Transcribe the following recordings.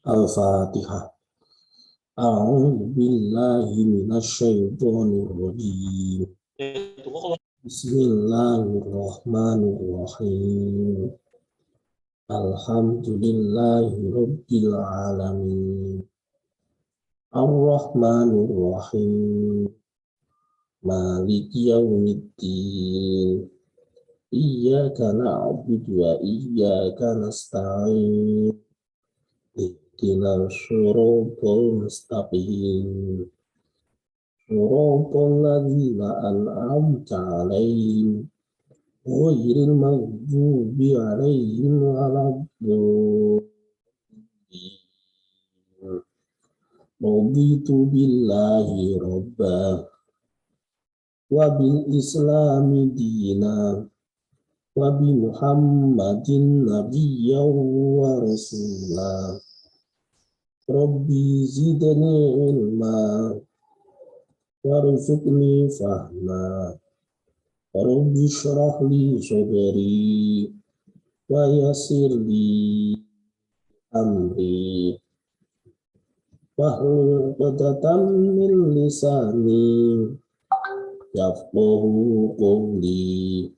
Al-Fatihah. A'udzu billahi minasyaitonir rajim. Bismillahirrahmanirrahim. Alhamdulillahi rabbil alamin. Ar-Rahmanir Rahim. Maliki yaumiddin. Iyyaka na'budu wa iyyaka nasta'in. Ihdinas siratal mustaqim. Siratal ladzina an'amta 'alaihim ghairil maghdubi 'alaihim waladdallin. Raditu billahi rabba wa bil islami dina wa bi Muhammadin nabiyyan wa rasula. Rabbi zidni ilma warzuqni fahma. Rabbi shrah li sadri wa yassir li amri wahlul 'uqdatam min lisani yafqahu qawli.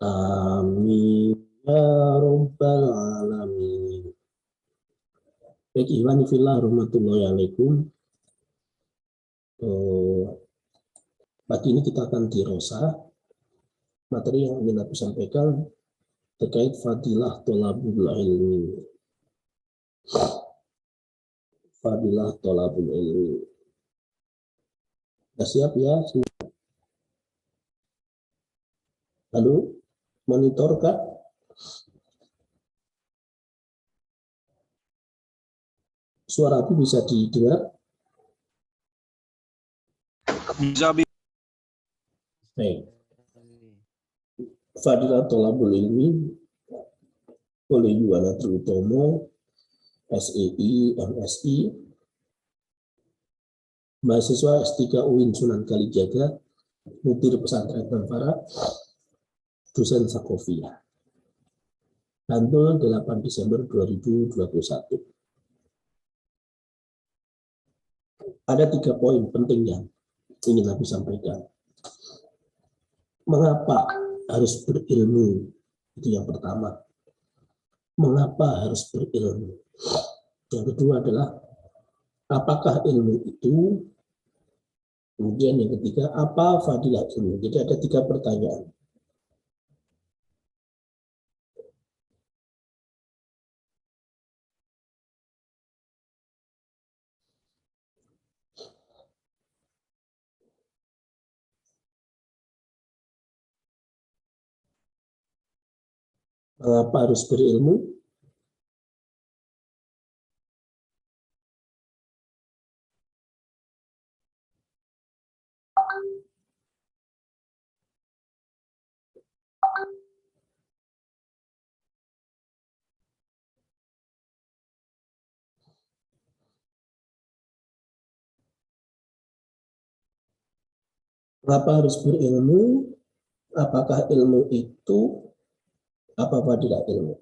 Amin ya rabbal alamin. Baik, ikhwan fillah rahmatullahi alaikum. Pagi ini kita akan dirosa materi yang ingin aku sampaikan terkait fadilah tholabul ilmi. Fadilah tholabul ilmi. Sudah siap ya? Halo, monitor kak? Suara aku bisa didengar? Bisa. Baik. Fadilah tholabul ilmi oleh Yuwana Triutomo, SEI, MSI, mahasiswa S3 UIN Sunan Kalijaga, mutir pesantren Tanfara, dosen Sakofiyah. Bantul 8 Desember 2021. Ada 3 poin penting yang ingin aku sampaikan. Mengapa harus berilmu? Itu yang pertama. Mengapa harus berilmu? Yang kedua adalah apakah ilmu itu? Kemudian yang ketiga, apa fadilah ilmu? Jadi ada 3 pertanyaan. Mengapa harus berilmu? Mengapa harus berilmu? Apakah ilmu itu apa fadilah ilmu?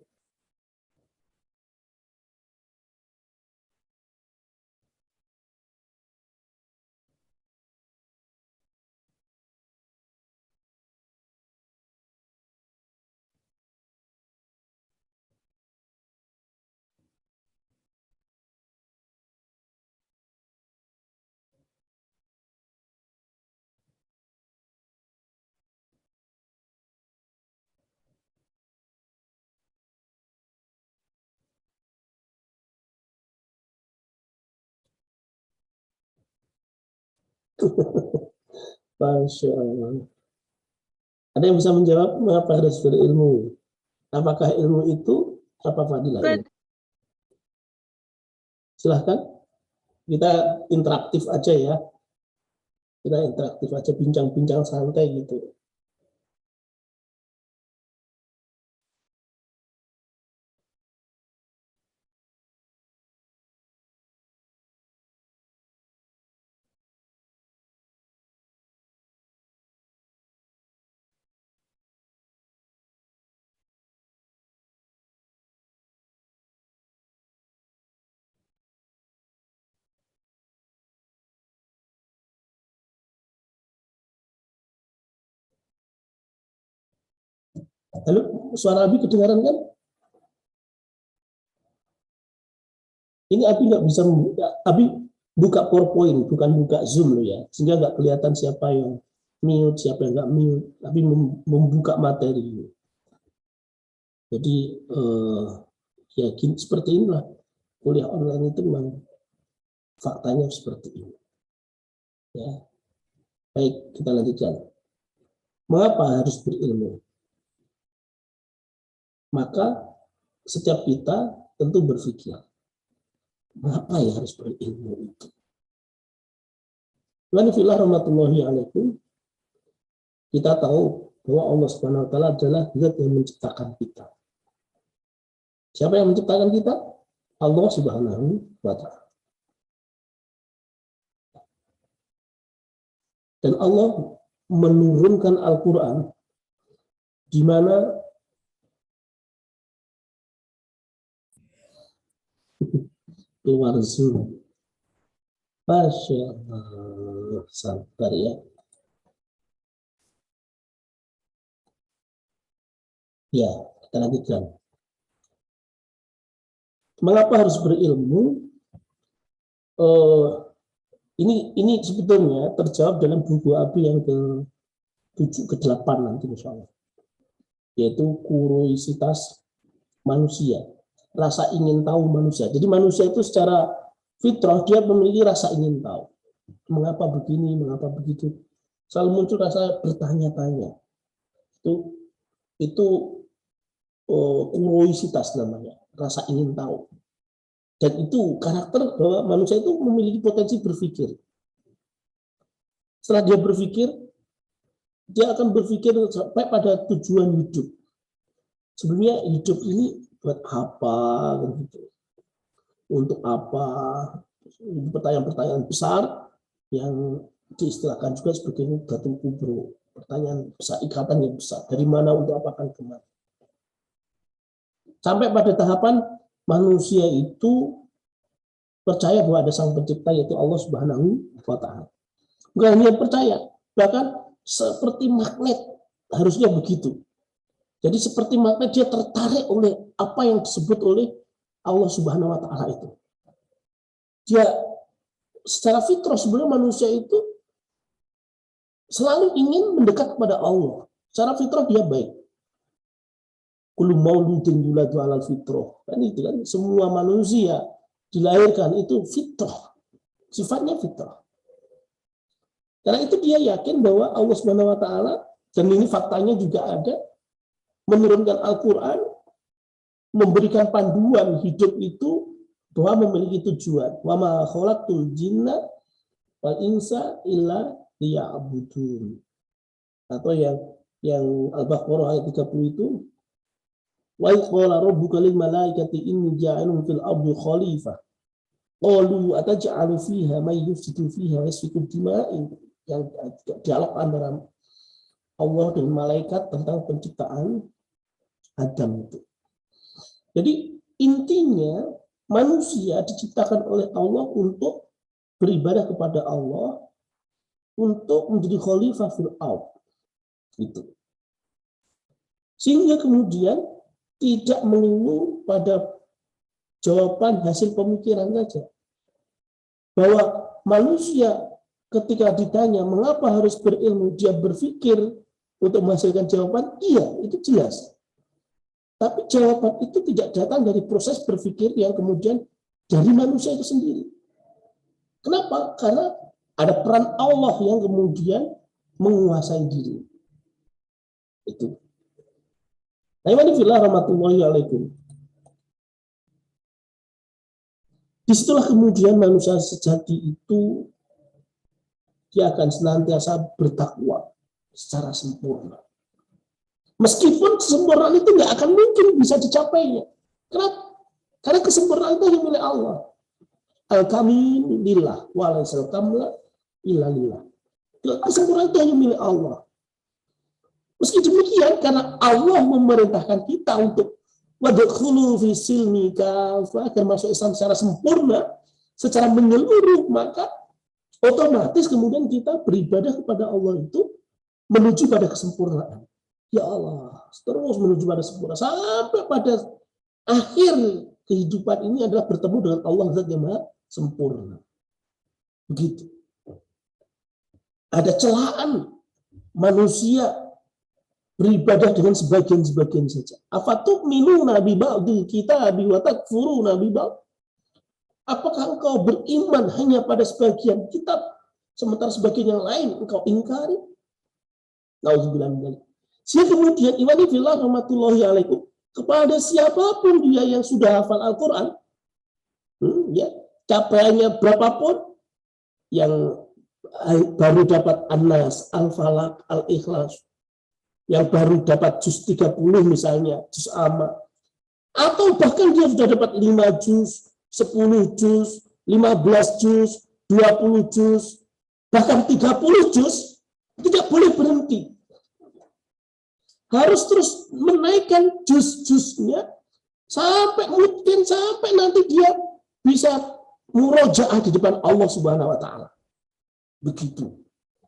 Masya Allah. Ada yang bisa menjawab mengapa harus berilmu? Apakah ilmu itu apa fadilah ilmu? Silahkan, kita interaktif aja ya. Kita interaktif aja, bincang-bincang santai gitu. Halo, suara Abi kedengaran kan? Ini Abi nggak bisa Abi buka PowerPoint, bukan buka Zoom lo ya, sehingga nggak kelihatan siapa yang mute, siapa yang nggak mute. Tapi membuka materi. Jadi ya seperti inilah kuliah online itu memang faktanya seperti ini. Ya, baik kita lanjutkan. Mengapa harus berilmu? Maka setiap kita tentu berpikir, mengapa ya harus berilmu itu? Wanifillah rahmatullahi alaikum, kita tahu bahwa Allah Subhanahu wa taala adalah zat yang menciptakan kita. Siapa yang menciptakan kita? Allah Subhanahu wa taala. Dan Allah menurunkan Al-Qur'an di mana keluar Zoom. Masya Allah, sabar ya. Ya, kita lanjutkan. Mengapa harus berilmu? Ini sebetulnya terjawab dalam buku Abi yang ke-7 ke-8 nanti insya Allah, yaitu kuriositas manusia, rasa ingin tahu manusia. Jadi manusia itu secara fitrah dia memiliki rasa ingin tahu. Mengapa begini, mengapa begitu? Selalu muncul rasa bertanya-tanya. Itu kuriositas namanya, rasa ingin tahu. Dan itu karakter bahwa manusia itu memiliki potensi berpikir. Setelah dia berpikir, dia akan berpikir sampai pada tujuan hidup. Sebenarnya hidup ini buat apa? Gitu. Untuk apa? Pertanyaan-pertanyaan besar yang diistilahkan juga sebagai datum kubro. Pertanyaan besar, ikatan yang besar. Dari mana, untuk apa, akan kemana? Sampai pada tahapan manusia itu percaya bahwa ada sang pencipta, yaitu Allah Subhanahu wa taala. Bukan hanya percaya, bahkan seperti magnet, harusnya begitu. Jadi seperti magnet dia tertarik oleh apa yang disebut oleh Allah Subhanahu wa taala itu. Dia secara fitrah sebenarnya manusia itu selalu ingin mendekat kepada Allah. Secara fitrah dia baik. Kullu mauludin yuladu alal fitrah. Kan itu kan, semua manusia dilahirkan itu fitrah. Sifatnya fitrah. Karena itu dia yakin bahwa Allah Subhanahu wa taala, dan ini faktanya juga ada, menurunkan Al-Qur'an, memberikan panduan hidup itu bahwa memiliki tujuan. Wa ma khalaqtul jinna wal insa illa liya'budun. Atau yang Al-Baqarah ayat 30 itu, wa qala rabbuka lil malaikati inni ja'ilun fil ardi khalifah. Qalu ataj'alu fiha may yufsidu fiha wa yasfiku dima'i. Yang dialog antara Allah dan malaikat tentang penciptaan Adam itu. Jadi intinya manusia diciptakan oleh Allah untuk beribadah kepada Allah, untuk menjadi khalifah fil ardh. Gitu. Sehingga kemudian tidak melulu pada jawaban hasil pemikiran saja. Bahwa manusia ketika ditanya mengapa harus berilmu, dia berpikir untuk menghasilkan jawaban, iya, itu jelas. Tapi jawaban itu tidak datang dari proses berpikir yang kemudian dari manusia itu sendiri. Kenapa? Karena ada peran Allah yang kemudian menguasai diri. Itu. Alhamdulillah rahmatullahi alaikum. Disitulah kemudian manusia sejati itu dia akan senantiasa bertakwa secara sempurna. Meskipun kesempurnaan itu nggak akan mungkin bisa dicapainya. Kenapa? Karena kesempurnaan itu yang milik Allah. Al-kamil lillah, wa laysal kamla illa lillah. Kesempurnaan itu hanya milik Allah. Meski demikian, karena Allah memerintahkan kita untuk wadkhulu fi silmi kafah, agar masuk Islam secara sempurna, secara menyeluruh, maka otomatis kemudian kita beribadah kepada Allah itu menuju pada kesempurnaan. Ya Allah, terus menuju pada sempurna sampai pada akhir kehidupan ini adalah bertemu dengan Allah Zat yang Maha Sempurna. Begitu. Ada celaan manusia beribadah dengan sebagian-sebagian saja. Afatu'minuna bi ba'dil kitabi wa takfuruna bi ba'd? Apakah engkau beriman hanya pada sebagian kitab, sementara sebagian yang lain engkau ingkari? Nauzubillah min dzalik. Sehingga kemudian imani fillah rahmatullahi alaikum, kepada siapapun dia yang sudah hafal Al-Quran, ya, capaiannya berapapun, yang baru dapat An-Nas, Al-Falaq, Al-Ikhlas, yang baru dapat juz 30 misalnya, juz amma, atau bahkan dia sudah dapat 5 juz, 10 juz, 15 juz, 20 juz, bahkan 30 juz, tidak boleh berhenti. Harus terus menaikkan juz-juznya sampai mungkin sampai nanti dia bisa murojaah di depan Allah Subhanahu wa taala. Begitu.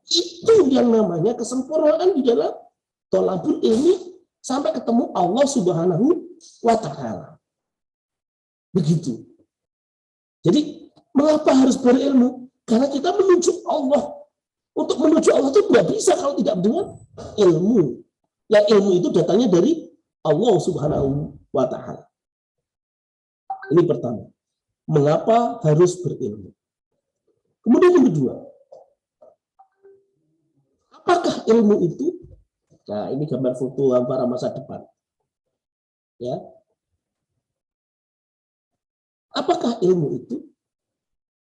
Itu yang namanya kesempurnaan di dalam thalabul ilmi sampai ketemu Allah Subhanahu wa taala. Begitu. Jadi, mengapa harus berilmu? Karena kita menuju Allah. Untuk menuju Allah itu tidak bisa kalau tidak dengan ilmu. Yang ilmu itu datangnya dari Allah Subhanahu wa taala. Ini pertama. Mengapa harus berilmu? Kemudian yang kedua, apakah ilmu itu? Nah, ini gambar foto hampara masa depan. Ya. Apakah ilmu itu?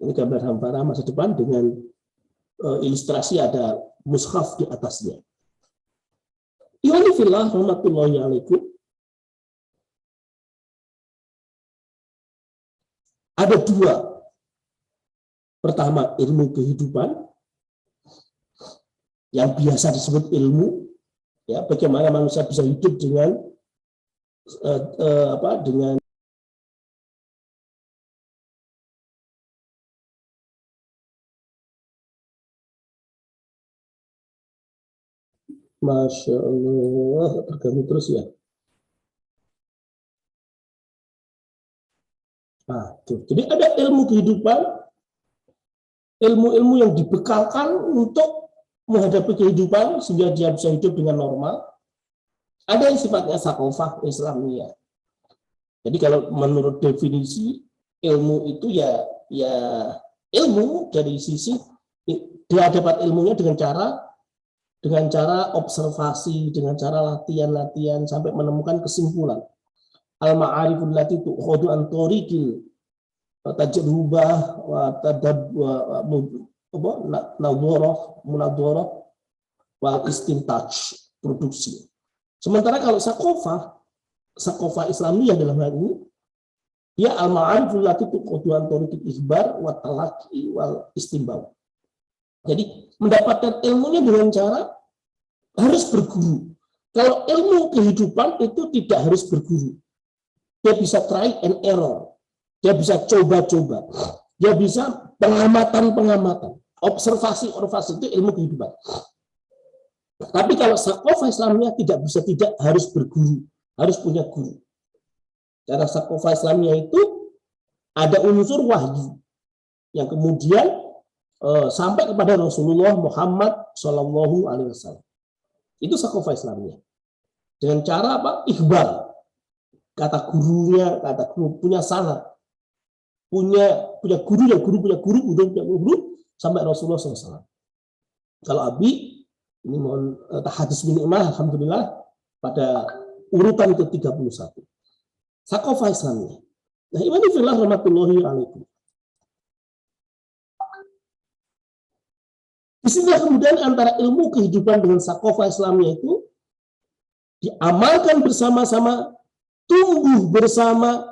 Ini gambar hampara masa depan dengan ilustrasi ada mushaf di atasnya. Iwani fillah rahmatullahi alaikum. Ada dua. Pertama, ilmu kehidupan yang biasa disebut ilmu, ya, bagaimana manusia bisa hidup dengan dengan Masya Allah, terganggu terus ya. Nah, tuh. Jadi ada ilmu kehidupan, ilmu-ilmu yang dibekalkan untuk menghadapi kehidupan sehingga dia bisa hidup dengan normal. Ada yang sifatnya sakofah Islamiyah. Jadi kalau menurut definisi ilmu itu ya ilmu dari sisi dia dapat ilmunya dengan cara observasi, dengan cara latihan-latihan sampai menemukan kesimpulan. Al-ma'ariful lati tu'khadu an tariqil tajrubah wa munadharah wal istintaj, produksi. Sementara kalau sakofah Islamiyah dalam hal ini, dia al-ma'ariful lati tu'khadu an tariqil ikhbar wa talaqi wal istinbab. Jadi mendapatkan ilmunya dengan cara harus berguru. Kalau ilmu kehidupan itu tidak harus berguru. Dia bisa try and error. Dia bisa coba-coba. Dia bisa pengamatan-pengamatan. Observasi-observasi itu ilmu kehidupan. Tapi kalau sakofah Islamiyah tidak harus berguru. Harus punya guru. Cara sakofah Islamiyah itu ada unsur wahyu. Yang kemudian sampai kepada Rasulullah Muhammad SAW. Itu sakofah Islamiyah. Dengan cara apa? Ikhbar. Kata gurunya, kata guru punya sanad. Punya guru, yang guru punya guru, sampai Rasulullah SAW. Kalau Abi, ini mohon tahadus bin imah, alhamdulillah, pada urutan ke-31. Sakofah Islamiyah. Nah, imani fillah rahmatullahi alaikum. Disinilah kemudian antara ilmu kehidupan dengan sakofah Islamiyah itu diamalkan bersama-sama, tumbuh bersama.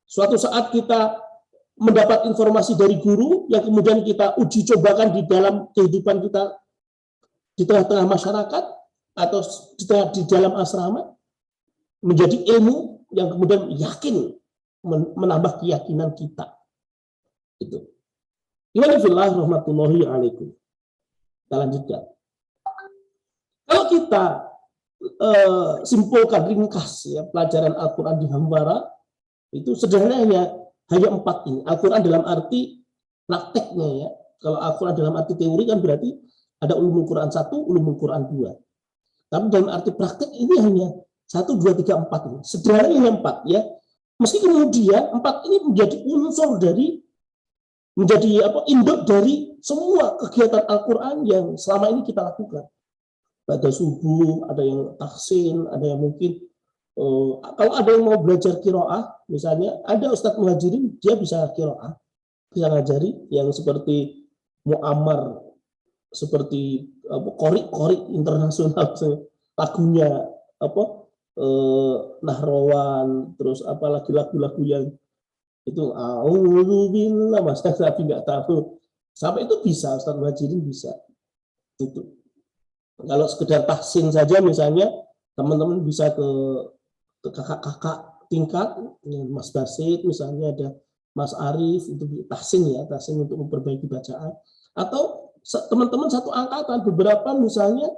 Suatu saat kita mendapat informasi dari guru yang kemudian kita uji cobakan di dalam kehidupan kita di tengah-tengah masyarakat atau di dalam asrama, menjadi ilmu yang kemudian yakin menambah keyakinan kita. Itu. Iwani fillah rahmatullahi alaikum. Kita lanjutkan. Kalau kita simpulkan ringkas ya pelajaran Al-Quran di Hambara itu sederhananya hanya 4 ini. Al-Quran dalam arti prakteknya ya. Kalau Al-Quran dalam arti teori kan berarti ada ulumul Quran 1, ulumul Quran 2. Tapi dalam arti praktek ini hanya 1, 2, 3, 4 ini. Sederhananya hanya 4 ya. Meski kemudian 4 ini menjadi unsur dari induk dari semua kegiatan Al-Quran yang selama ini kita lakukan. Ada subuh, ada yang tahsin, ada yang mungkin kalau ada yang mau belajar qiraah, misalnya ada Ustadz Muhajirin, dia bisa qiraah, bisa ngajari yang seperti mu'amar, seperti qori internasional, lagunya Nahrawan, terus apalagi lagu-lagu yang itu a'udzubillah, masa tapi nggak tahu sampai itu bisa Ustadz Muhajirin bisa itu. Kalau sekedar tahsin saja misalnya teman-teman bisa ke kakak-kakak tingkat Mas Basit misalnya, ada Mas Arif, itu tahsin ya, tahsin untuk memperbaiki bacaan, atau teman-teman satu angkatan beberapa misalnya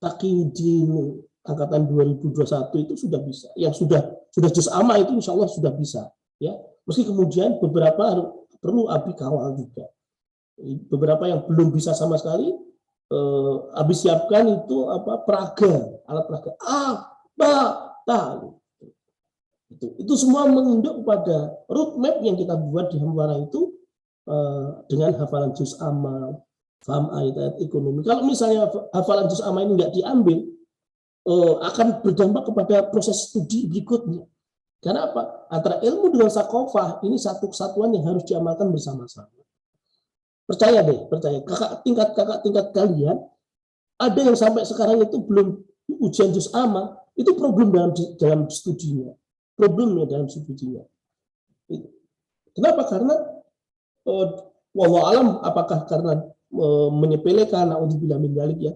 Taqiyuddin angkatan 2021 itu sudah bisa, yang sudah juz amma itu insya Allah sudah bisa ya, meski kemudian beberapa perlu abi kawal juga, beberapa yang belum bisa sama sekali habis siapkan itu peraga, alat peraga itu semua menginduk pada roadmap yang kita buat di Hambara itu dengan hafalan juz amma, faham ayat-ayat ekonomi. Kalau misalnya hafalan juz amma ini nggak diambil, akan berdampak kepada proses studi berikutnya. Karena apa? Antara ilmu dengan sakofah ini satu kesatuan yang harus diamalkan bersama-sama. Percaya deh, percaya. Kakak tingkat kalian ada yang sampai sekarang itu belum ujian juz amma, itu problem dalam studinya. Problemnya dalam studinya. Kenapa? Karena wallahu alam, apakah karena menyepelekan naudzubillah min dzalik ya,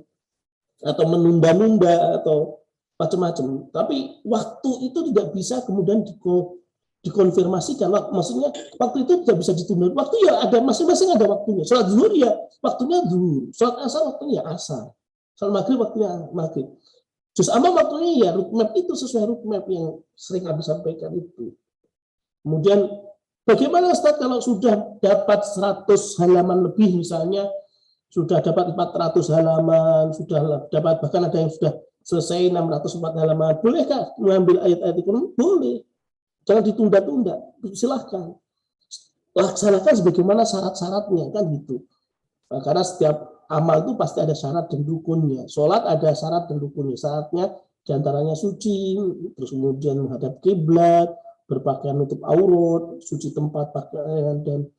atau menunda-nunda atau macam-macam. Tapi waktu itu tidak bisa kemudian dikonfirmasikan. Maksudnya waktu itu tidak bisa ditunda. Waktu ya ada, masing-masing ada waktunya. Sholat zuhur ya waktunya zuhur, sholat asar waktunya asar, sholat maghrib waktunya maghrib. Juz amma waktunya ya roadmap itu, sesuai roadmap yang sering kami sampaikan itu. Kemudian bagaimana Ustaz kalau sudah dapat 100 halaman lebih misalnya, sudah dapat 400 halaman, sudah dapat bahkan ada yang sudah selesai 604 halaman, bolehkah mengambil ayat-ayat ekonomi? Boleh. Jangan ditunda-tunda, silahkan. Laksanakan sebagaimana syarat-syaratnya, kan gitu. Nah, karena setiap amal itu pasti ada syarat dan rukunnya. Sholat ada syarat dan rukunnya. Syaratnya diantaranya suci, terus kemudian menghadap kiblat, berpakaian nutup aurat, suci tempat pakaian dan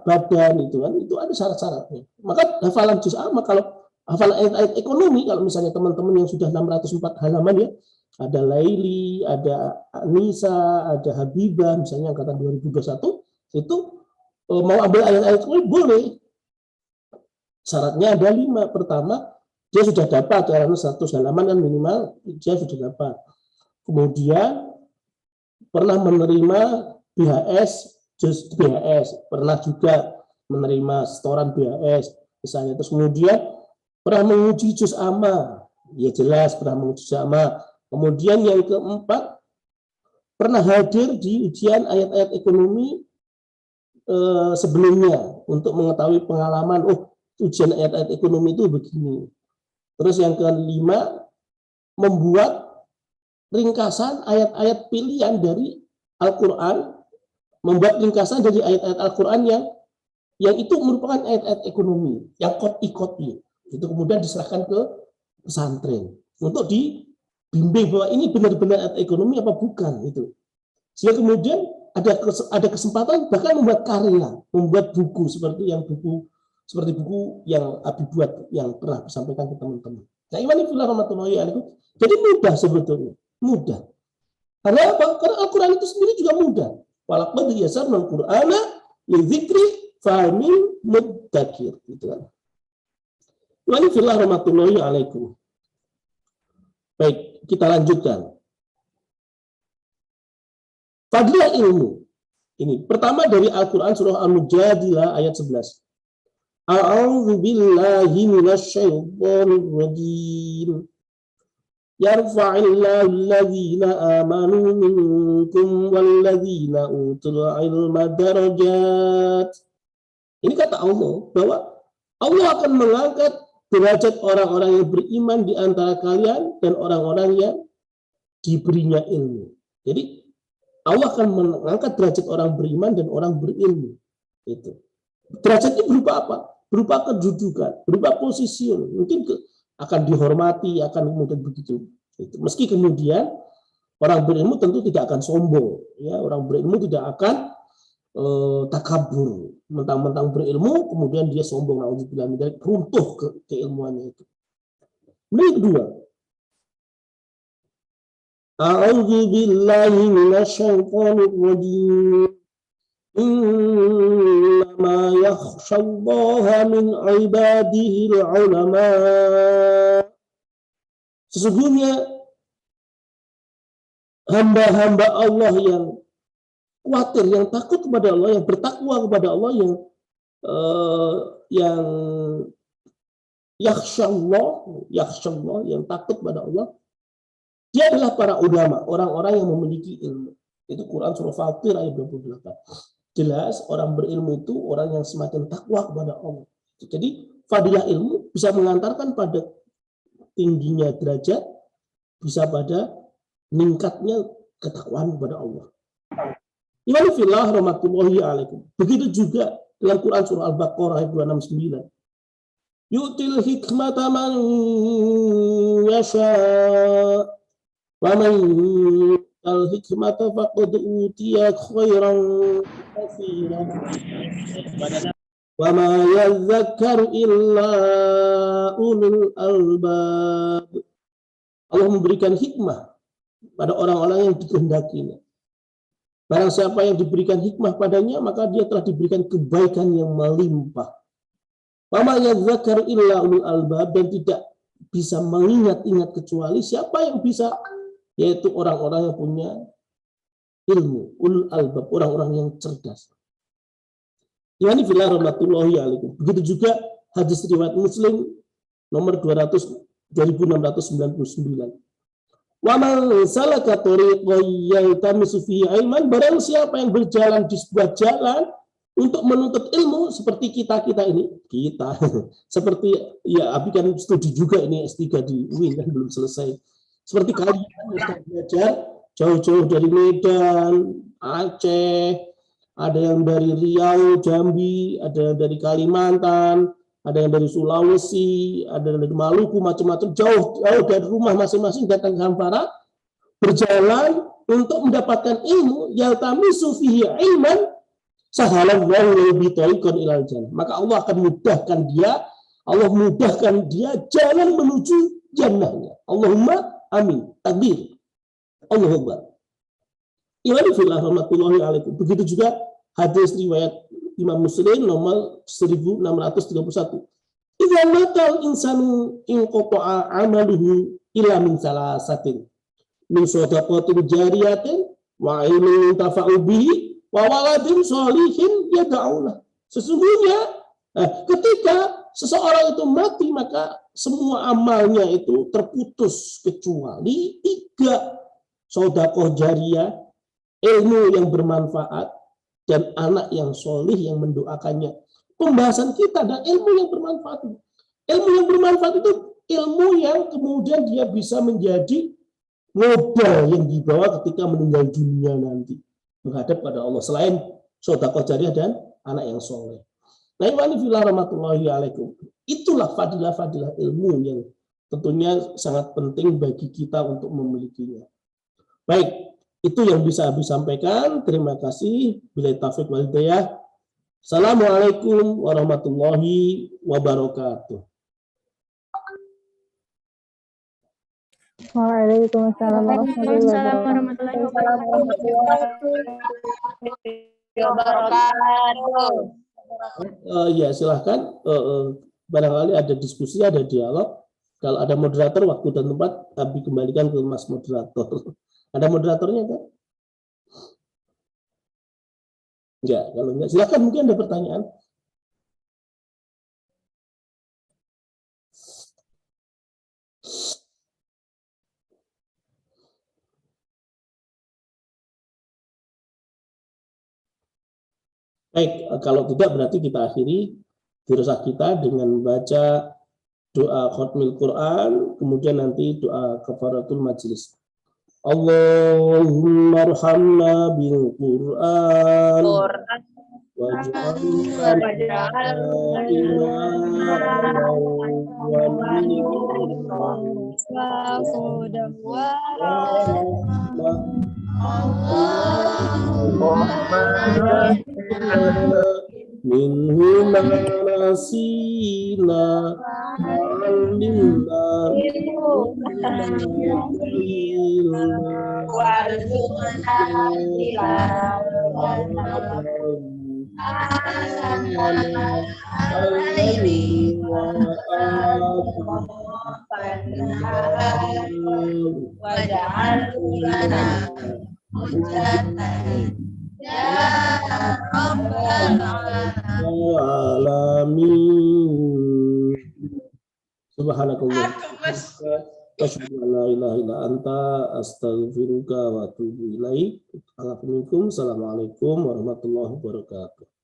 badan itu kan, itu ada syarat-syaratnya. Maka hafalan juz amma, kalau hafalan ayat-ayat ekonomi, kalau misalnya teman-teman yang sudah 604 halaman ya, ada Laili, ada Anissa, ada Habibah, misalnya angkatan 2021, itu mau ambil ayat-ayat ekonomi boleh. Syaratnya ada 5. Pertama, dia sudah dapat karena 100 halaman kan minimal dia sudah dapat. Kemudian pernah menerima BHS, pernah juga menerima setoran BHS misalnya. Terus kemudian pernah menguji juz amma, ya jelas pernah menguji juz amma. Kemudian yang keempat, pernah hadir di ujian ayat-ayat ekonomi sebelumnya untuk mengetahui pengalaman, ujian ayat-ayat ekonomi itu begini. Terus yang kelima, membuat ringkasan ayat-ayat pilihan dari Al-Quran, membuat ringkasan dari ayat-ayat Al-Quran yang itu merupakan ayat-ayat ekonomi, yang kopi-kopi. Itu kemudian diserahkan ke pesantren untuk dibimbing bahwa ini benar-benar ayat ekonomi apa bukan itu. Sehingga kemudian ada kesempatan bahkan membuat karya, membuat buku seperti buku yang Abi buat yang pernah disampaikan ke teman-teman. Nah, ini fillah rahmatullahi alaikum. Jadi mudah sebetulnya, mudah. Karena apa? Karena Al-Quran itu sendiri juga mudah. Walaqad yassarna al-Qur'ana lidzikri fahmin mudzakir. Gitu kan. Ini fillah rahmatullahi alaikum. Baik, kita lanjutkan. Fadilah ilmu. Ini pertama dari Al-Quran surah Al-Mujadilah ayat 11. A'udzu billahi minasyaitonir rajim. Yarfa'illahu alladhina amanu minkum walladzina utul ilma darajat. Ini kata Allah bahwa Allah akan mengangkat derajat orang-orang yang beriman di antara kalian dan orang-orang yang diberinya ilmu. Jadi Allah akan mengangkat derajat orang beriman dan orang berilmu. Itu. Derajatnya berupa apa? Berupa kedudukan, berupa posisi. Mungkin akan dihormati, akan kemudian begitu. Itu. Meski kemudian orang berilmu tentu tidak akan sombong. Ya, orang berilmu tidak akan takabur, mentang-mentang berilmu kemudian dia sombong, naudzubillah, runtuh keilmuannya itu. Ini kedua, a'udzu billahi minasyaitonir rajim. Innama yakhsyallaha min ibadihil ulama. Sesungguhnya hamba-hamba Allah yang khawatir, yang takut kepada Allah, yang bertakwa kepada Allah, yang yakhsyallah, yang takut kepada Allah, dia adalah para ulama, orang-orang yang memiliki ilmu. Itu Quran surah Fatir ayat 28. Jelas orang berilmu itu orang yang semakin takwa kepada Allah. Jadi fadilah ilmu bisa mengantarkan pada tingginya derajat, bisa pada meningkatnya ketakwaan kepada Allah. Iman fillah rahmatullahi alaikum. Begitu juga dalam Quran surah Al-Baqarah ayat 269. Yu'til hikmata man yasha wa man yu'tal hikmata faqad utiya khairan katsiran wa ma yadhakkaru illa ulul albab. Allah memberikan hikmah pada orang-orang yang dikehendakinya. Barang siapa yang diberikan hikmah padanya, maka dia telah diberikan kebaikan yang melimpah. Wama yadzakar illa ulul albab, dan tidak bisa mengingat-ingat kecuali siapa yang bisa, yaitu orang-orang yang punya ilmu, ulul albab, orang-orang yang cerdas. Yani fillah rahmatullahi alaikum. Begitu juga hadis riwayat Muslim nomor 2699. Wa man salaka tariqan yaltamisu fihi ilman, barang siapa yang berjalan di sebuah jalan untuk menuntut ilmu, seperti kita ini, seperti ya Abi kan studi juga ini S3 di UIN kan belum selesai. Seperti kalian yang belajar jauh-jauh dari Medan, Aceh, ada yang dari Riau, Jambi, ada yang dari Kalimantan, ada yang dari Sulawesi, ada yang dari Maluku, macam-macam, jauh dari rumah masing-masing datang ke Hampara, berjalan untuk mendapatkan ilmu, yaltamisu fihi ilman, sahalallahu bi tariqan ilal jannah. Maka Allah akan mudahkan dia, Allah mudahkan dia jalan menuju jannahnya. Allahumma amin. Takbir. Allahumma. Iwan fillah rahmatullahi alaikum. Begitu juga hadis riwayat Imam Muslim nomor 1631. Idza matal insanu inqata'a amaluhu illa min salasatin. Min shadaqatin jariyatin wa ilmin tafa'u bihi wa waladin sholihin yad'ulah. Sesungguhnya ketika seseorang itu mati, maka semua amalnya itu terputus kecuali 3: sedekah jariyah, ilmu yang bermanfaat, dan anak yang solih yang mendoakannya. Pembahasan kita dan ilmu yang bermanfaat. Ilmu yang bermanfaat itu ilmu yang kemudian dia bisa menjadi modal yang dibawa ketika meninggal dunia nanti menghadap pada Allah, selain sedekah jariyah dan anak yang soleh. Nah, iwani fillah rahmatullahi alaikum. Itulah fadilah-fadilah ilmu yang tentunya sangat penting bagi kita untuk memilikinya. Baik, itu yang bisa Abi sampaikan. Terima kasih. Bila taufiq wal hidayah. Assalamualaikum warahmatullahi wabarakatuh. Waalaikumsalam warahmatullahi wabarakatuh. Ya, silahkan. Barangkali ada diskusi, ada dialog. Kalau ada moderator, waktu dan tempat, Abi kembalikan ke Mas moderator. Ada moderatornya kan? Ya, kalau enggak, silakan, mungkin ada pertanyaan. Baik, kalau tidak berarti kita akhiri dirasa kita dengan baca doa khatmil Quran, kemudian nanti doa kafaratul majlis. Allahumma arhamna bil Quran waj'alna minhu ma nasina wa'allimna alamin. Subhanakallah. Asyhadu an la ilaha illa anta astaghfiruka wa atubu ilaik. Assalamualaikum warahmatullahi wabarakatuh.